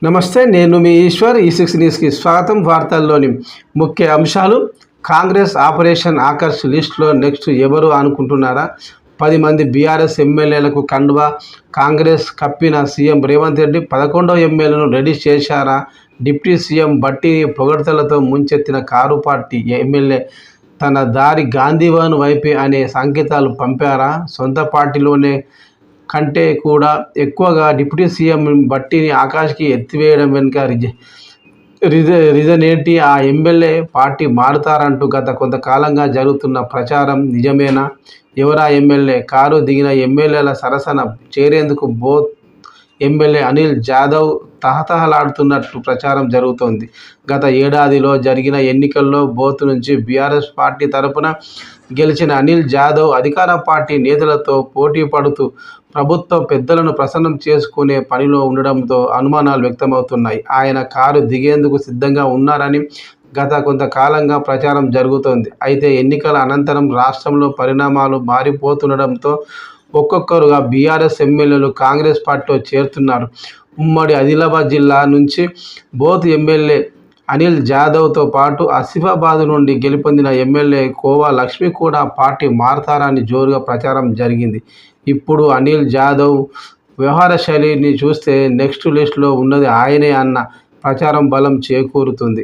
నమస్తే, నేను మీ ఈశ్వర్. ఈ6 న్యూస్కి స్వాగతం. వార్తల్లోని ముఖ్య అంశాలు. కాంగ్రెస్ ఆపరేషన్ ఆకర్ష్ లిస్టులో నెక్స్ట్ ఎవరు అనుకుంటున్నారా? 10 మంది బీఆర్ఎస్ ఎమ్మెల్యేలకు కండువా కాంగ్రెస్ కప్పిన సీఎం రేవంత్ రెడ్డి 11వ ఎమ్మెల్యేను రెడీ చేశారా? డిప్యూటీ సీఎం భట్టిని పొగడ్తలతో ముంచెత్తిన కారు పార్టీ ఎమ్మెల్యే తన దారి గాంధీభవన్ వైపే అనే సంకేతాలు పంపారా? సొంత పార్టీలోనే కంటే కూడా ఎక్కువగా డిప్యూటీ సీఎం భట్టిని ఆకాష్కి ఎత్తివేయడం వెనుక రీజన్ ఏంటి? ఆ ఎమ్మెల్యే పార్టీ మారుతారంటూ గత కొంతకాలంగా జరుగుతున్న ప్రచారం నిజమేనా? ఎవరా ఎమ్మెల్యే? కారు దిగిన ఎమ్మెల్యేల సరసన చేరేందుకు బోత్ ఎమ్మెల్యే అనిల్ జాదవ్ తహతహలాడుతున్నట్లు ప్రచారం జరుగుతోంది. గత ఏడాదిలో జరిగిన ఎన్నికల్లో బోత్ నుంచి బీఆర్ఎస్ పార్టీ తరపున గెలిచిన అనిల్ జాదవ్ అధికార పార్టీ నేతలతో పోటీ పడుతూ ప్రభుత్వ పెద్దలను ప్రసన్నం చేసుకునే పనిలో ఉండడంతో అనుమానాలు వ్యక్తమవుతున్నాయి. ఆయన కారు దిగేందుకు సిద్ధంగా ఉన్నారని గత కొంతకాలంగా ప్రచారం జరుగుతోంది. అయితే ఎన్నికల అనంతరం రాష్ట్రంలో పరిణామాలు మారిపోతుండడంతో ఒక్కొక్కరుగా బీఆర్ఎస్ ఎమ్మెల్యేలు కాంగ్రెస్ పార్టీలో చేరుతున్నారు. ఉమ్మడి ఆదిలాబాద్ జిల్లా నుంచి బోత్ ఎమ్మెల్యే అనిల్ జాదవ్తో పాటు ఆసిఫాబాద్ నుండి గెలుపొందిన ఎమ్మెల్యే కోవా లక్ష్మి కూడా పార్టీ మారతారని జోరుగా ప్రచారం జరిగింది. ఇప్పుడు అనిల్ జాదవ్ వ్యవహార శైలిని చూస్తే నెక్స్ట్ లిస్టులో ఉన్నది ఆయనే అన్న ప్రచారం బలం చేకూరుతుంది.